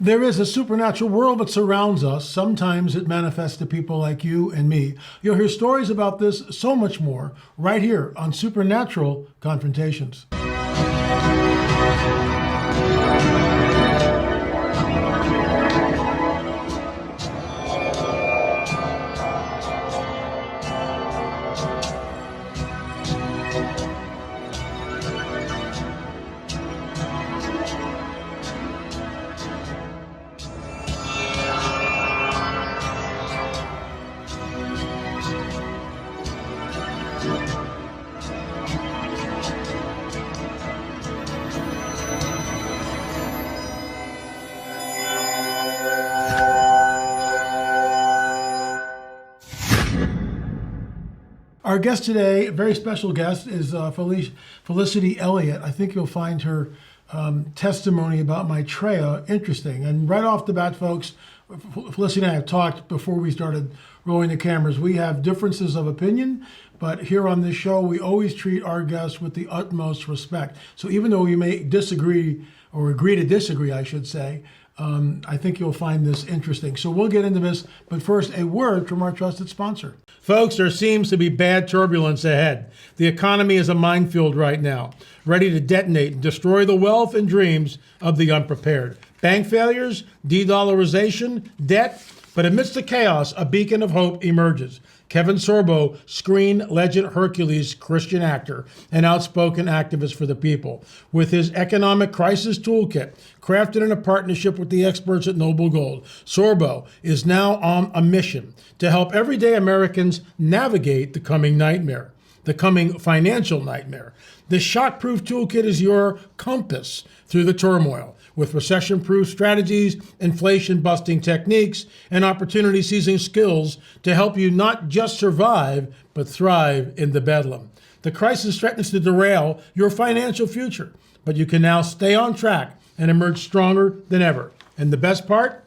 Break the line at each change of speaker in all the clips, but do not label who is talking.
There is a supernatural world that surrounds us. Sometimes it manifests to people like you and me. You'll hear stories about this, so much more, right here on Supernatural Confrontations. Our guest today, a very special guest, is Felicity Elliott. I think you'll find her testimony about Maitreya interesting. And right off the bat, folks, Felicity and I have talked before we started rolling the cameras. We have differences of opinion, but here on this show, we always treat our guests with the utmost respect. So even though we may disagree, or agree to disagree, I should say, I think you'll find this interesting. So we'll get into this, but first, a word from our trusted sponsor. Folks, there seems to be bad turbulence ahead. The economy is a minefield right now, ready to detonate and destroy the wealth and dreams of the unprepared. Bank failures, de-dollarization, debt, but amidst the chaos, a beacon of hope emerges. Kevin Sorbo, screen legend Hercules, Christian actor, and outspoken activist for the people. With his economic crisis toolkit, crafted in a partnership with the experts at Noble Gold, Sorbo is now on a mission to help everyday Americans navigate the coming nightmare, the coming financial nightmare. This shock-proof toolkit is your compass through the turmoil, with recession-proof strategies, inflation-busting techniques, and opportunity-seizing skills to help you not just survive, but thrive in the bedlam. The crisis threatens to derail your financial future, but you can now stay on track and emerge stronger than ever. And the best part?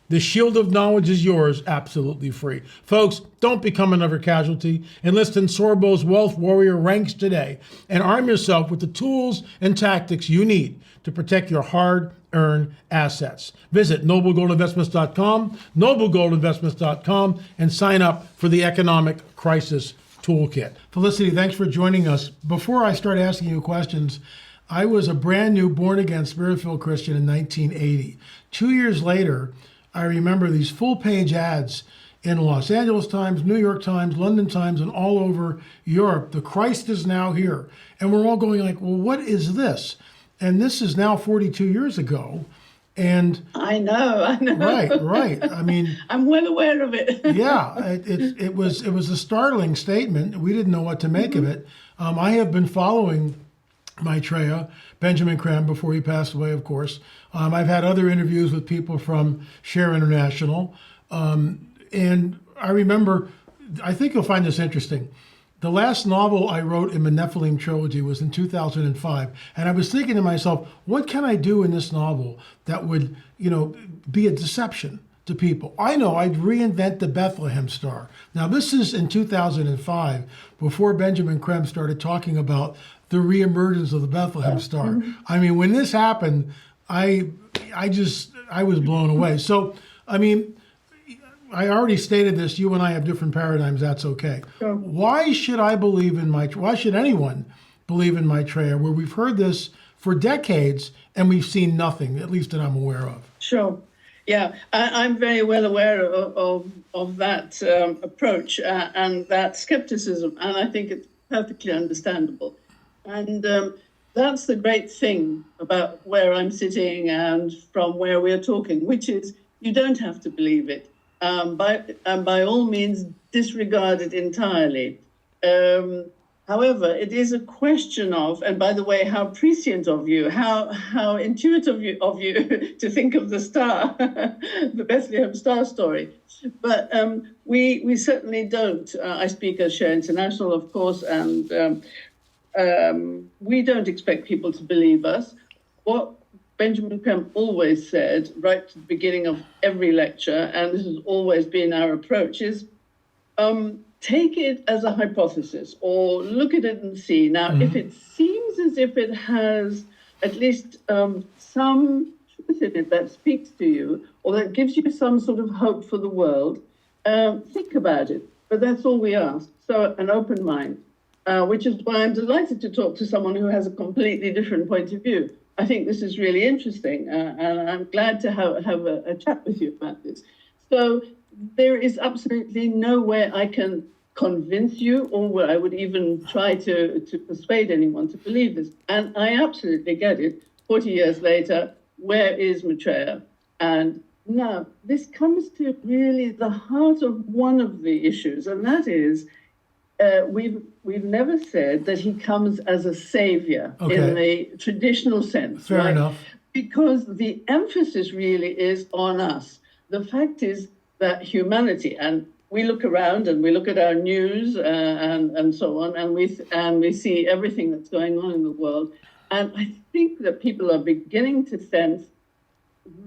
The shield of knowledge is yours, absolutely free. Folks, don't become another casualty. Enlist in Sorbo's Wealth Warrior ranks today and arm yourself with the tools and tactics you need to protect your hard-earned assets. Visit noblegoldinvestments.com, noblegoldinvestments.com, and sign up for the Economic Crisis Toolkit. Felicity, thanks for joining us. Before I start asking you questions, I was a brand new born-again Spirit-filled Christian in 1980. 2 years later, I remember these full-page ads in Los Angeles Times, New York Times, London Times, and all over Europe. The Christ is now here. And we're all going like, well, what is this? And this is now 42 years ago. And
I know.
Right. I mean,
I'm well aware of it.
Yeah, it was a startling statement. We didn't know what to make of it. I have been following Maitreya, Benjamin Creme, before he passed away, of course. I've had other interviews with people from Share International. And I remember, I think you'll find this interesting. The last novel I wrote in the Nephilim trilogy was in 2005. And I was thinking to myself, what can I do in this novel that would, be a deception to people? I know I'd reinvent the Bethlehem Star. Now, this is in 2005, before Benjamin Creme started talking about the reemergence of the Bethlehem Star. Mm-hmm. I mean, when this happened, I was blown away. So, I mean, I already stated this. You and I have different paradigms. That's okay. Sure. Why should I believe in Maitreya? Why should anyone believe in Maitreya, where we've heard this for decades and we've seen nothing, at least that I'm aware of?
Sure. Yeah, I'm very well aware of that approach and that skepticism, and I think it's perfectly understandable. And that's the great thing about where I'm sitting and from where we're talking, which is you don't have to believe it. By all means, disregard it entirely. However, it is a question of, and by the way, how prescient of you, how intuitive of you to think of the star, the Bethlehem Star story. But we certainly don't. I speak as Share International, of course, and we don't expect people to believe us. What Benjamin Creme always said, right at the beginning of every lecture, and this has always been our approach, is take it as a hypothesis or look at it and see. Now, if it seems as if it has at least some truth in it that speaks to you or that gives you some sort of hope for the world, think about it. But that's all we ask. So an open mind, which is why I'm delighted to talk to someone who has a completely different point of view. I think this is really interesting, and I'm glad to have a chat with you about this. So there is absolutely no way I can convince you, or where I would even try to persuade anyone to believe this. And I absolutely get it. 40 years later, where is Maitreya? And now this comes to really the heart of one of the issues, and that is we've never said that he comes as a savior in the traditional sense.
Fair enough.
Because the emphasis really is on us. The fact is that humanity, and we look around and we look at our news and so on, and we see everything that's going on in the world. And I think that people are beginning to sense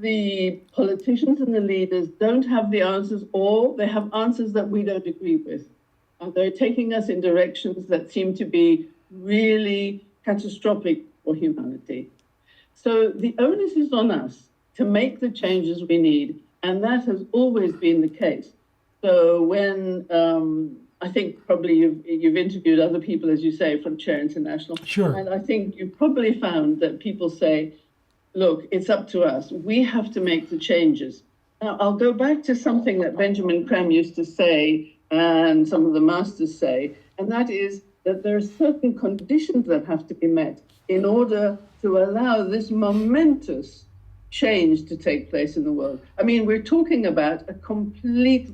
the politicians and the leaders don't have the answers, or they have answers that we don't agree with. And they're taking us in directions that seem to be really catastrophic for humanity. So the onus is on us to make the changes we need, and that has always been the case. So when I think probably you've interviewed other people, as you say, from Chair International.
Sure.
And I think you probably found that people say, look, it's up to us. We have to make the changes. Now, I'll go back to something that Benjamin Creme used to say, and some of the masters say, and that is that there are certain conditions that have to be met in order to allow this momentous change to take place in the world. I mean, we're talking about a complete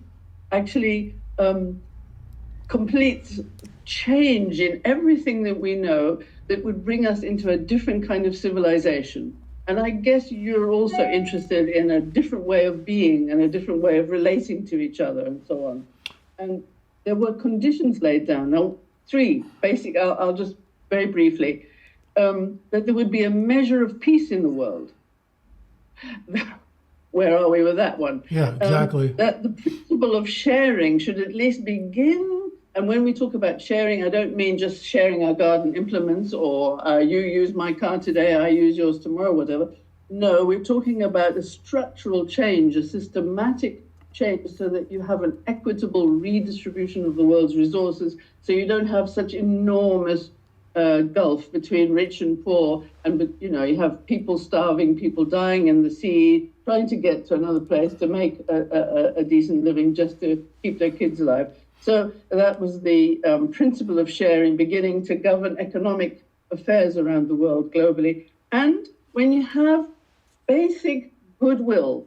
change in everything that we know that would bring us into a different kind of civilization. And I guess you're also interested in a different way of being and a different way of relating to each other and so on. And there were conditions laid down. Now, three basic, I'll just very briefly, that there would be a measure of peace in the world. Where are we with that one?
Yeah, exactly.
That the principle of sharing should at least begin. And when we talk about sharing, I don't mean just sharing our garden implements or you use my car today, I use yours tomorrow, whatever. No, we're talking about a structural change, a systematic change so that you have an equitable redistribution of the world's resources, so you don't have such enormous gulf between rich and poor, and you have people starving, people dying in the sea, trying to get to another place to make a decent living just to keep their kids alive. So that was the principle of sharing beginning to govern economic affairs around the world globally. And when you have basic goodwill,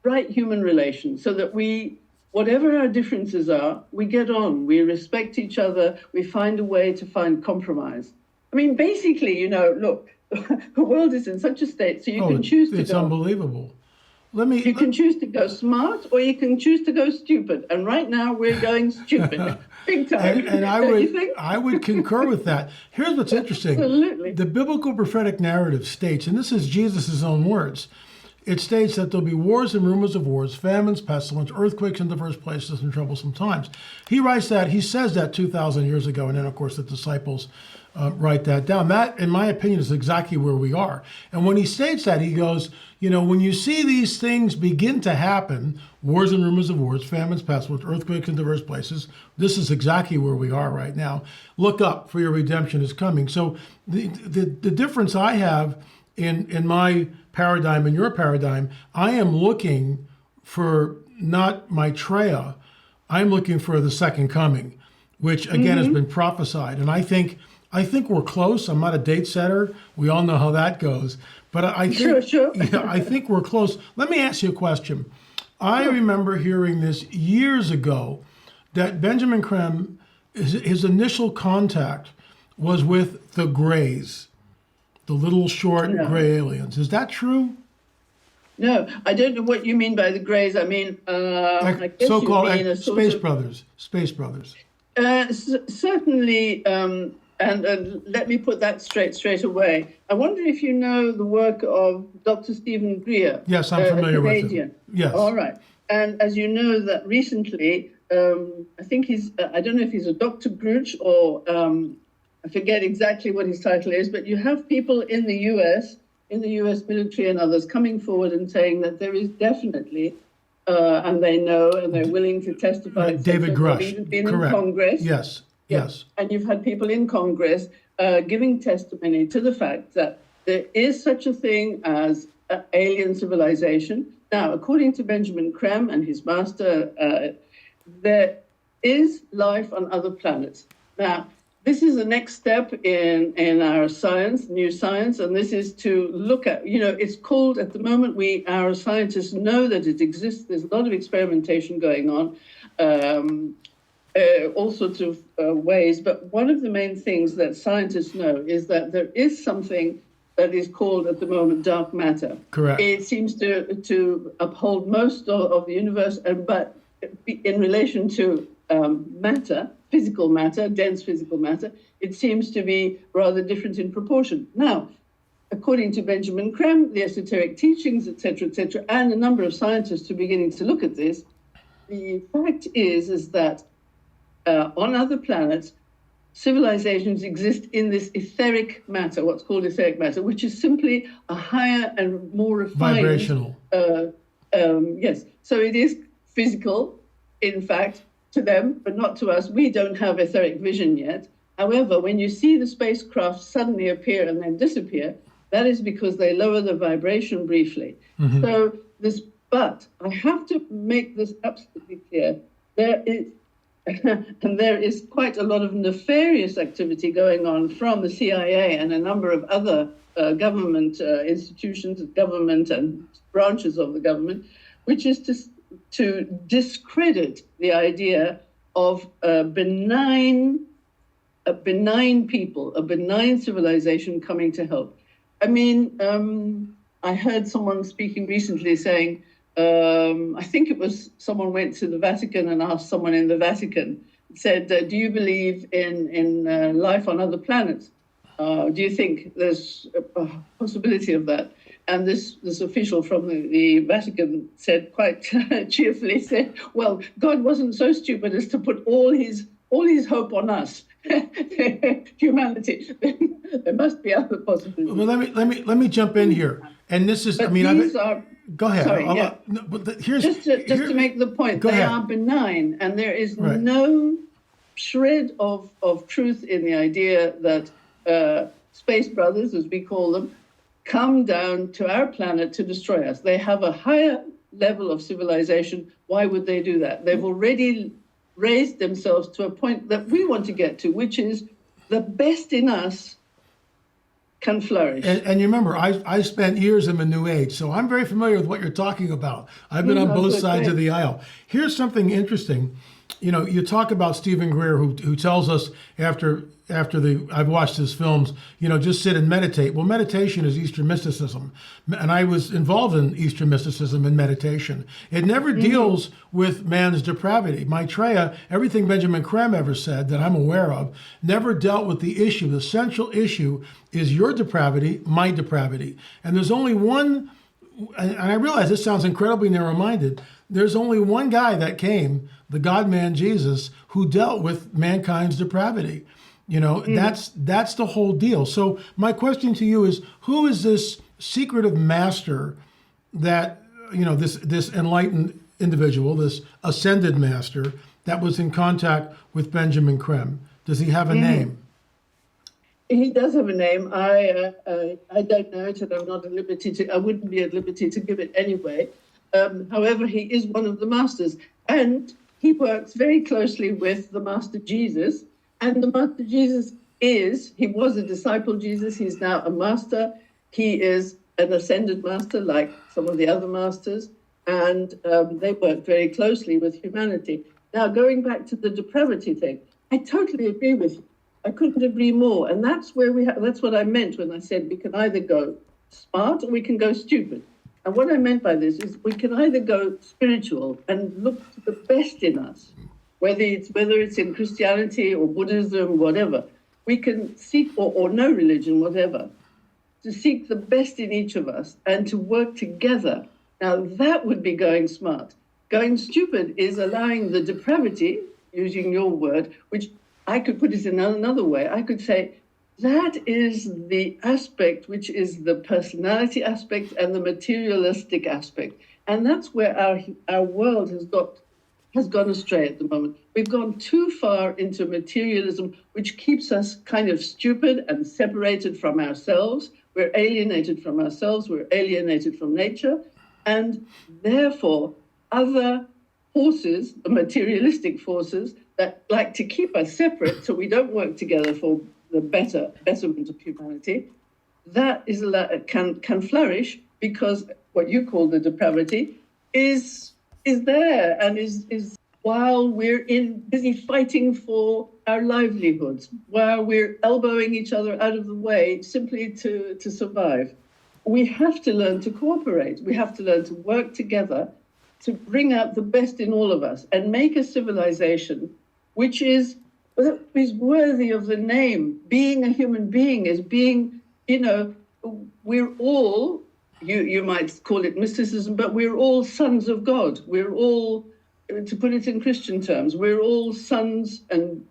right human relations, so that we, whatever our differences are, we get on, we respect each other, we find a way to find compromise. I mean, basically, look, the world is in such a state, so you can choose to go.
It's unbelievable.
You can choose to go smart, or you can choose to go stupid. And right now we're going stupid, big time.
And I would concur with that. Here's what's interesting.
Absolutely.
The biblical prophetic narrative states, and this is Jesus' own words, it states that there'll be wars and rumors of wars, famines, pestilence, earthquakes in diverse places, and troublesome times. He says that 2,000 years ago, and then, of course, the disciples write that down. That, in my opinion, is exactly where we are. And when he states that, he goes, when you see these things begin to happen, wars and rumors of wars, famines, pestilence, earthquakes in diverse places, this is exactly where we are right now. Look up, for your redemption is coming. So the difference I have in my paradigm and your paradigm, I am looking for not Maitreya, I'm looking for the second coming, which again has been prophesied. And I think we're close. I'm not a date setter. We all know how that goes. But I think,
sure.
I think we're close. Let me ask you a question. I remember hearing this years ago, that Benjamin Creme, his initial contact was with the Greys, the little short gray aliens. Is that true?
No, I don't know what you mean by the Greys. I mean, I guess
so-called
you mean
Space Brothers. Space Brothers.
Certainly, and let me put that straight away. I wonder if you know the work of Dr. Stephen Greer.
Yes, I'm familiar with him. Yes.
All right. And as you know, that recently, I think I don't know if he's a Dr. Gruch or I forget exactly what his title is, but you have people in the US in the US military and others coming forward and saying that there is definitely, and they know and they're willing to testify. et
David
cetera.
Grush,
They've even been
correct.
in Congress.
Yes,
Yeah.
yes.
And you've had people in Congress giving testimony to the fact that there is such a thing as alien civilization. Now, according to Benjamin Creme and his master, there is life on other planets. Now, this is the next step in our science, new science, and this is to look at, it's called, at the moment, our scientists know that it exists. There's a lot of experimentation going on, all sorts of ways. But one of the main things that scientists know is that there is something that is called at the moment dark matter.
Correct.
It seems to uphold most of the universe, but in relation to matter, physical matter, dense physical matter, it seems to be rather different in proportion. Now, according to Benjamin Creme, the esoteric teachings, et cetera, and a number of scientists are beginning to look at this, the fact is that on other planets, civilizations exist in this etheric matter, what's called etheric matter, which is simply a higher and more refined...
Vibrational.
Yes, so it is physical, in fact, to them, but not to us. We don't have etheric vision yet. However, when you see the spacecraft suddenly appear and then disappear, that is because they lower the vibration briefly. Mm-hmm. But I have to make this absolutely clear. There is quite a lot of nefarious activity going on from the CIA and a number of other government institutions, government and branches of the government, which is to discredit the idea of a benign people, a benign civilization coming to help. I mean, I heard someone speaking recently saying, I think it was someone went to the Vatican and asked someone in the Vatican, said, do you believe in life on other planets? Do you think there's a possibility of that? And this official from the Vatican said quite cheerfully, said, well, God wasn't so stupid as to put all his hope on us, humanity. There must be other possibilities.
Well, let me jump in here. And this is,
but
go ahead.
Sorry,
Just
to make the point, they are benign, and there is no shred of truth in the idea that space brothers, as we call them, come down to our planet to destroy us. They have a higher level of civilization. Why would they do that? They've already raised themselves to a point that we want to get to, which is the best in us can flourish.
And you remember, I spent years in the New Age, so I'm very familiar with what you're talking about. I've been on both sides of the aisle. Here's something interesting. You talk about Stephen Greer, who tells us after I've watched his films, just sit and meditate. Well, meditation is Eastern mysticism. And I was involved in Eastern mysticism and meditation. It never deals with man's depravity. Maitreya, everything Benjamin Creme ever said that I'm aware of, never dealt with the issue. The central issue is your depravity, my depravity. And there's only one, and I realize this sounds incredibly narrow-minded, there's only one guy that came, the God-man Jesus, who dealt with mankind's depravity. That's the whole deal. So my question to you is, who is this secretive master that, this enlightened individual, this ascended master that was in contact with Benjamin Creme? Does he have a name?
He does have a name. I don't know it, and I'm not at liberty to. I wouldn't be at liberty to give it anyway. However, he is one of the masters, and he works very closely with the Master Jesus. And the Master Jesus he was a disciple Jesus. He's now a master. He is an ascended master, like some of the other masters, and they work very closely with humanity. Now, going back to the depravity thing, I totally agree with you. I couldn't agree more. And that's where that's what I meant when I said we can either go smart or we can go stupid. And what I meant by this is we can either go spiritual and look to the best in us, whether it's in Christianity or Buddhism, whatever. We can seek, or no religion, whatever, to seek the best in each of us and to work together. Now, that would be going smart. Going stupid is allowing the depravity, using your word, which I could put it in another way. I could say that is the aspect which is the personality aspect and the materialistic aspect. And that's where our world has gone astray at the moment. We've gone too far into materialism, which keeps us kind of stupid and separated from ourselves. We're alienated from ourselves, we're alienated from nature, and therefore other forces, the materialistic forces that like to keep us separate so we don't work together for the betterment of humanity, that is can flourish because what you call the depravity is there and is while we're busy fighting for our livelihoods, while we're elbowing each other out of the way simply to survive. We have to learn to cooperate. We have to learn to work together to bring out the best in all of us and make a civilization which is worthy of the name. Being a human being is being, we're all, you might call it mysticism, but we're all sons of God. We're all, to put it in Christian terms, we're all sons and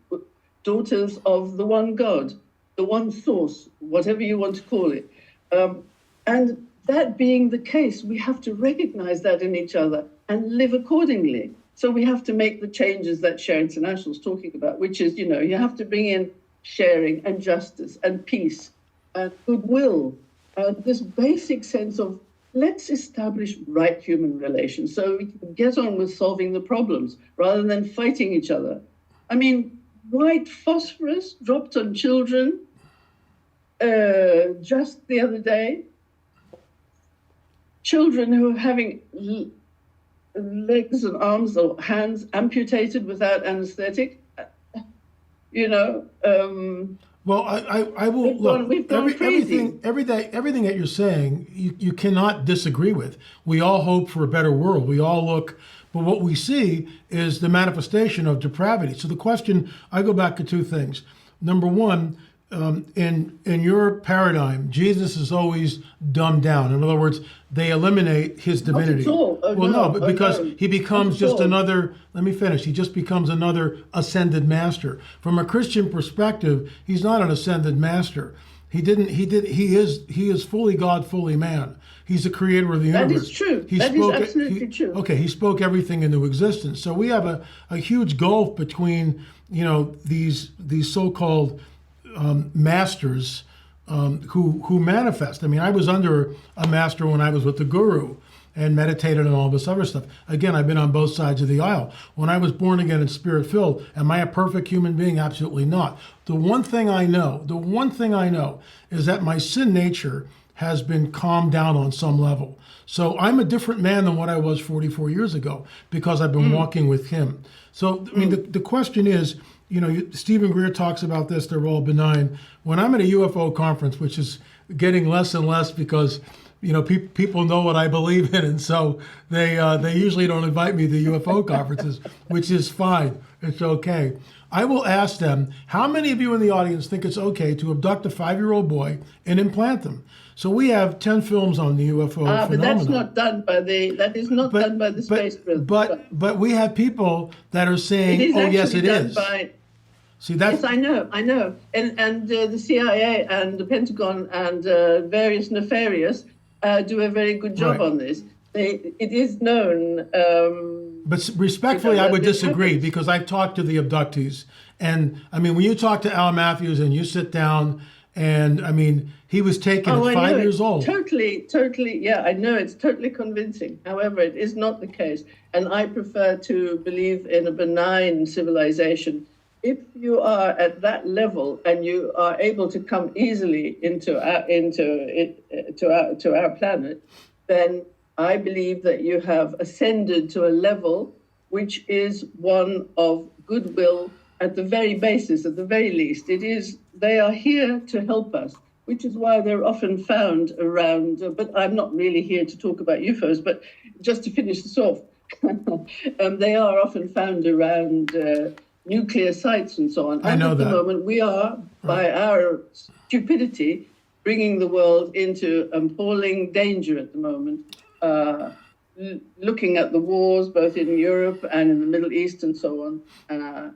daughters of the one God, the one source, whatever you want to call it. And that being the case, we have to recognize that in each other and live accordingly. So we have to make the changes that Share International is talking about, which is, you have to bring in sharing and justice and peace and goodwill and this basic sense of let's establish right human relations so we can get on with solving the problems rather than fighting each other. I mean, white phosphorus dropped on children just the other day. Children who are having legs and arms or hands amputated without anesthetic,
Well, I will look.
We've gone crazy.
Everything that you're saying, you cannot disagree with. We all hope for a better world. We all look, but what we see is the manifestation of depravity. So the question, I go back to two things. Number one, in your paradigm, Jesus is always dumbed down. In other words, they eliminate his divinity.
Not at all.
But because he becomes just
all.
another. Let me finish. He just becomes another ascended master. From a Christian perspective, he's not an ascended master. He is fully God, fully man. He's the creator of the universe.
That is true. That is absolutely true.
Okay, he spoke everything into existence. So we have a huge gulf between these so-called masters who manifest. I mean, I was under a master when I was with the guru and meditated and all this other stuff. Again, I've been on both sides of the aisle. When I was born again and spirit-filled, am I a perfect human being? Absolutely not. The one thing I know is that my sin nature has been calmed down on some level. So I'm a different man than what I was 44 years ago because I've been walking with him. So, I mean, the question is, Stephen Greer talks about this, they're all benign. When I'm at a UFO conference, which is getting less and less because, people know what I believe in, and so they usually don't invite me to UFO conferences, which is fine. It's okay. I will ask them, how many of you in the audience think it's okay to abduct a 5-year-old boy and implant them? So we have 10 films on the UFO phenomenon.
But that's not done by the space program.
But we have people that are saying, "Oh, yes, it is." See, that's...
Yes, I know, and the CIA and the Pentagon and various nefarious do a very good job on this. It is known.
But respectfully, I would disagree because I've talked to the abductees, and I mean, when you talk to Al Matthews and you sit down, and I mean, he was taken at 5 years old.
Totally, yeah, I know it's totally convincing. However, it is not the case, and I prefer to believe in a benign civilization. If you are at that level and you are able to come easily into our planet, then I believe that you have ascended to a level which is one of goodwill at the very basis, at the very least. They are here to help us, which is why they're often found around, but I'm not really here to talk about UFOs, but just to finish this off, they are often found around nuclear sites and so on.
I know
at the
that.
moment, we are, by our stupidity, bringing the world into appalling danger at the moment. looking at the wars both in Europe and in the Middle East and so on,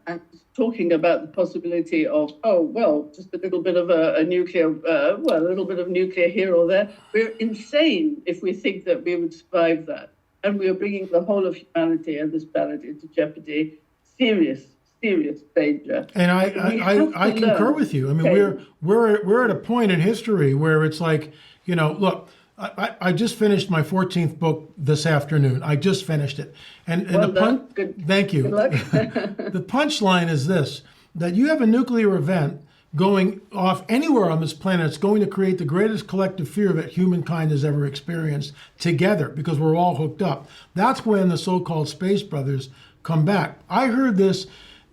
and talking about the possibility of, oh, well, just a little bit of a nuclear, a little bit of nuclear here or there. We're insane if we think that we would survive that. And we are bringing the whole of humanity and this planet into jeopardy, serious danger.
And I concur with you. I mean, we're at a point in history where it's like, look, I just finished my 14th book this afternoon. I just finished it. And thank you.
Good luck.
The punchline is this, that you have a nuclear event going off anywhere on this planet. It's going to create the greatest collective fear that humankind has ever experienced together, because we're all hooked up. That's when the so-called space brothers come back. I heard this,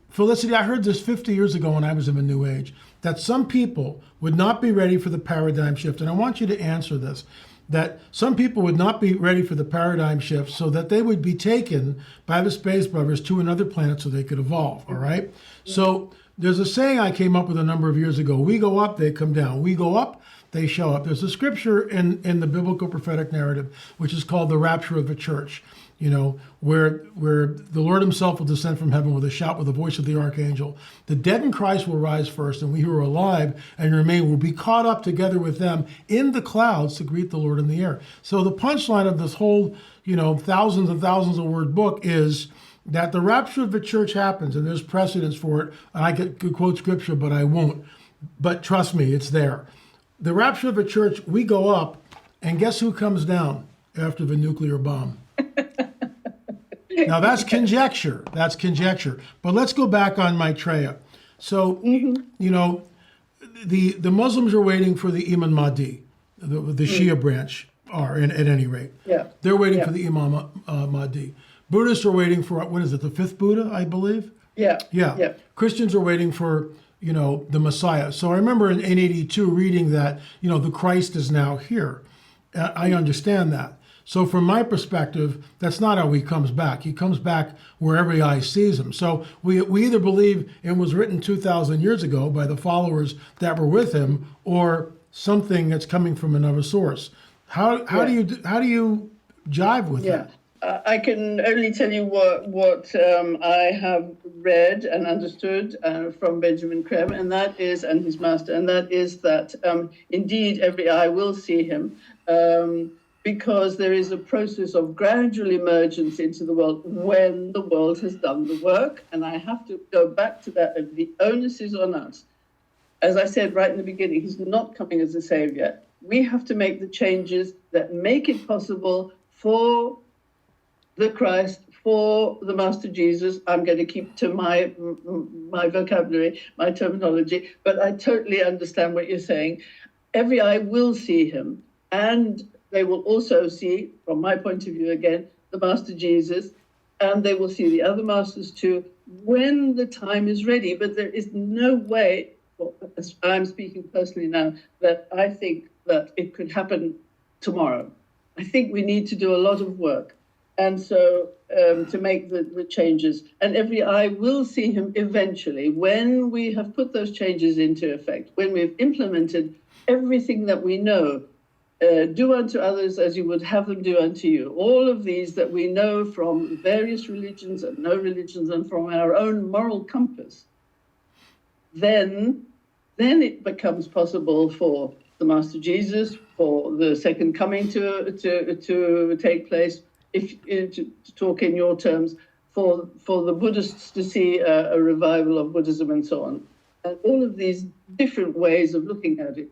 Felicity, I heard this 50 years ago when I was in the New Age, that some people would not be ready for the paradigm shift. And I want you to answer this, that some people would not be ready for the paradigm shift so that they would be taken by the space brothers to another planet so they could evolve, all right? So there's a saying I came up with a number of years ago: we go up, they come down. We go up, they show up. There's a scripture in the biblical prophetic narrative, which is called the rapture of the church, where the Lord himself will descend from heaven with a shout, with the voice of the archangel. The dead in Christ will rise first, and we who are alive and remain will be caught up together with them in the clouds to greet the Lord in the air. So the punchline of this whole, thousands and thousands of word book is that the rapture of the church happens, and there's precedence for it. And I could quote scripture, but I won't. But trust me, it's there. The rapture of the church, we go up, and guess who comes down after the nuclear bomb? Now that's conjecture. That's conjecture. But let's go back on Maitreya. So, the Muslims are waiting for the Imam Mahdi, the Shia branch are, at any rate. Yeah. They're waiting for the Imam Mahdi. Buddhists are waiting for, what is it, the fifth Buddha, I believe? Yeah. Christians are waiting for, the Messiah. So I remember in 82 reading that, the Christ is now here. I understand that. So from my perspective, that's not how he comes back. He comes back where every eye sees him. So we either believe it was written 2,000 years ago by the followers that were with him, or something that's coming from another source. How do you jive with that?
I can only tell you what I have read and understood from Benjamin Krem, and his master, and that is that indeed every eye will see him. Because there is a process of gradual emergence into the world when the world has done the work. And I have to go back to that. The onus is on us. As I said right in the beginning, he's not coming as a savior. We have to make the changes that make it possible for the Christ, for the Master Jesus. I'm going to keep to my vocabulary, my terminology, but I totally understand what you're saying. Every eye will see him, and they will also see, from my point of view again, the Master Jesus, and they will see the other masters too when the time is ready. But there is no way, as I'm speaking personally now, that I think that it could happen tomorrow. I think we need to do a lot of work. And so to make the changes. And every eye will see him eventually when we have put those changes into effect, when we've implemented everything that we know. Do unto others as you would have them do unto you. All of these that we know from various religions and no religions and from our own moral compass, then it becomes possible for the Master Jesus, for the second coming to take place, to talk in your terms, for the Buddhists to see a revival of Buddhism and so on. And all of these different ways of looking at it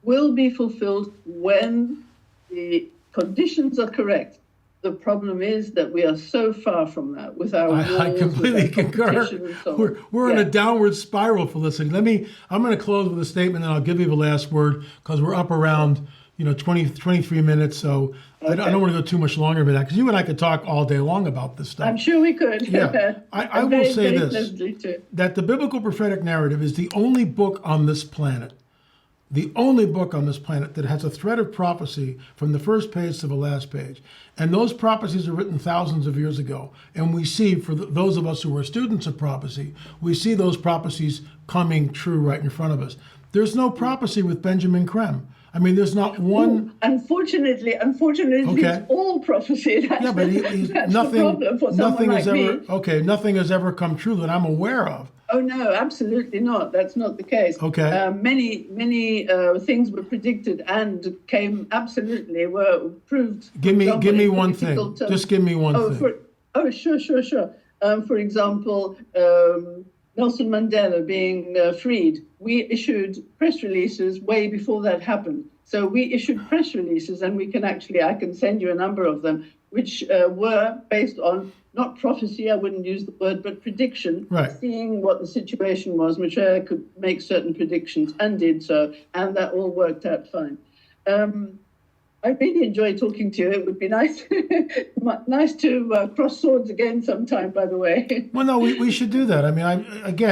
will be fulfilled when the conditions are correct. The problem is that we are so far from that with our rules,
I completely concur.
So
we're in a downward spiral, Felicity. I'm going to close with a statement, and I'll give you the last word, because we're up around 23 minutes. So okay. I don't want to go too much longer than that, because you and I could talk all day long about this stuff.
I'm sure we could.
Yeah. I will say this, that the biblical prophetic narrative is the only book on this planet that has a thread of prophecy from the first page to the last page. And those prophecies are written thousands of years ago. And we see, for those of us who are students of prophecy, we see those prophecies coming true right in front of us. There's no prophecy with Benjamin Krem. I mean, there's not one.
Unfortunately,
Okay.
it's all prophecy. That's,
Yeah, but he's
that's
nothing.
the problem for someone like me.
Nothing has ever come true that I'm aware of.
Oh no, absolutely not. That's not the case.
Okay.
Many things were predicted and were proved.
Give me
in
one
political
thing.
terms.
Just give me one thing.
Sure. For example, Nelson Mandela being freed. We issued press releases way before that happened. So we issued press releases, and I can send you a number of them, which were based on not prophecy, I wouldn't use the word, but prediction,
right.
Seeing what the situation was. Maitreya could make certain predictions and did so, and that all worked out fine. I really enjoy talking to you. It would be nice to cross swords again sometime, by the way.
Well, no, we should do that. I mean,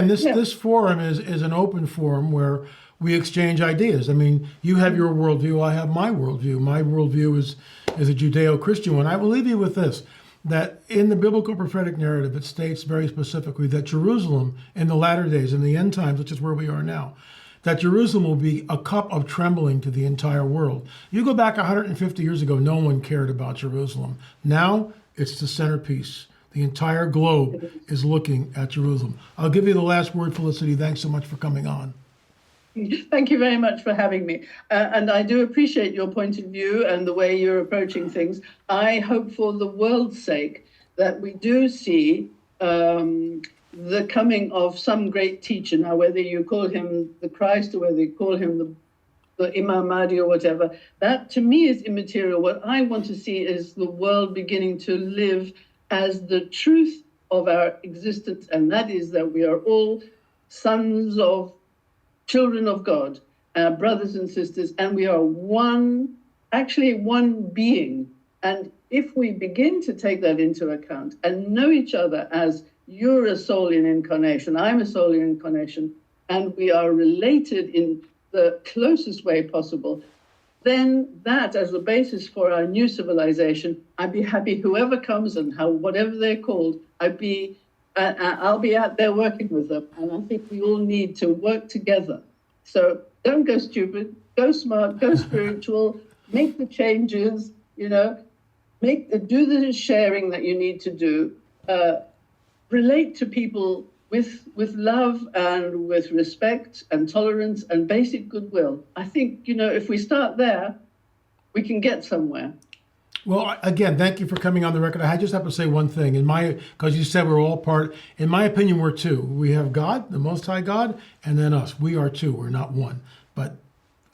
this forum is an open forum where we exchange ideas. I mean, you have your worldview, I have my worldview. My worldview is a Judeo-Christian one. I will leave you with this, that in the biblical prophetic narrative, it states very specifically that Jerusalem in the latter days, in the end times, which is where we are now, that Jerusalem will be a cup of trembling to the entire world. You go back 150 years ago, no one cared about Jerusalem. Now, it's the centerpiece. The entire globe is looking at Jerusalem. I'll give you the last word, Felicity. Thanks so much for coming on.
Thank you very much for having me. And I do appreciate your point of view and the way you're approaching things. I hope for the world's sake that we do see the coming of some great teacher. Now, whether you call him the Christ or whether you call him the Imam Mahdi or whatever, that to me is immaterial. What I want to see is the world beginning to live as the truth of our existence, and that is that we are all sons of children of God, brothers and sisters, and we are one being. And if we begin to take that into account and know each other as you're a soul in incarnation, I'm a soul in incarnation, and we are related in the closest way possible, then that as the basis for our new civilization, I'd be happy whoever comes and whatever they're called, I'll be out there working with them. And I think we all need to work together. So don't go stupid, go smart, go spiritual, make the changes, do the sharing that you need to do, relate to people with love and with respect and tolerance and basic goodwill. I think, if we start there, we can get somewhere.
Well, again, thank you for coming on the record. I just have to say one thing. Because you said we're all part, in my opinion, we're two. We have God, the Most High God, and then us. We are two. We're not one. But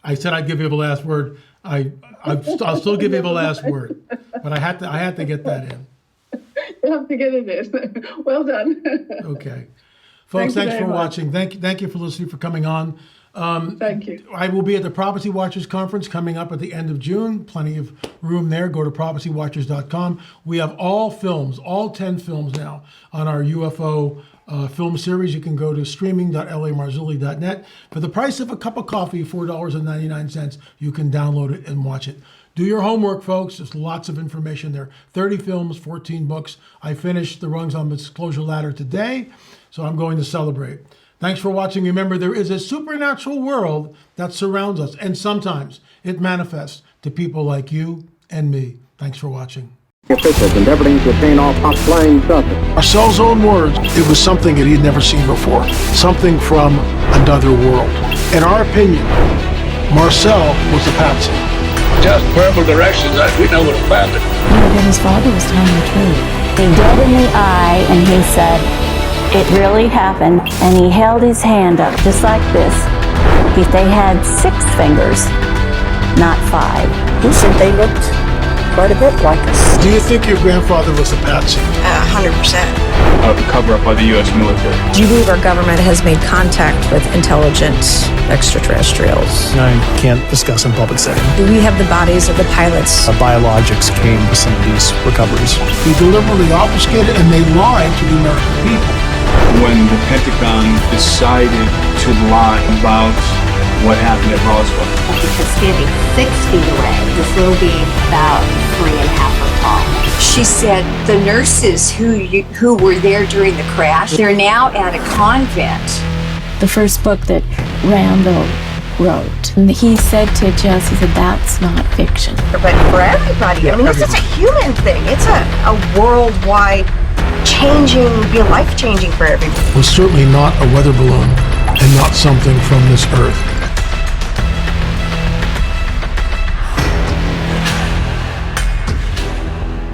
I said I'd give you the last word. I'll still give you the last word. But I had to get that in.
You have to get it in. Well done.
Okay. Folks, thanks for watching. Thank you, Felicity, for coming on.
Thank you.
I will be at the Prophecy Watchers Conference coming up at the end of June. Plenty of room there. Go to prophecywatchers.com. We have all 10 films now on our UFO film series. You can go to streaming.lamarzulli.net. For the price of a cup of coffee, $4.99, you can download it and watch it. Do your homework, folks. There's lots of information there. 30 films, 14 books. I finished The Rungs on the Disclosure Ladder today, so I'm going to celebrate. Thanks for watching. Remember, there is a supernatural world that surrounds us, and sometimes it manifests to people like you and me. Thanks for watching.
Officials endeavoring to obtain all top flying saucers.
Marcel's own words, it was something that he'd never seen before. Something from another world. In our opinion, Marcel was a patsy.
Just verbal directions, we know what about it.
That his father was telling the truth.
He dead in the eye, and he said, it really happened, and he held his hand up just like this. They had 6 fingers, not 5.
He said they looked quite a bit like us.
Do you think your grandfather was a patsy?
100%.
Cover up by the U.S. military.
Do you believe our government has made contact with intelligent extraterrestrials?
I can't discuss in public setting.
Do we have the bodies of the pilots?
Biologics came to some of these recoveries.
He deliberately obfuscated and they lied to the American people.
When the Pentagon decided to lie about what happened at Roswell.
Because standing 6 feet away, this little being about 3.5 feet tall.
She said the nurses who were there during the crash, they're now at a convent.
The first book that Randall wrote. And he said to Jess, he said, that's not fiction.
But for everybody, I mean, this is a human thing. It's a worldwide changing, life-changing for everyone.
Was certainly not a weather balloon and not something from this earth.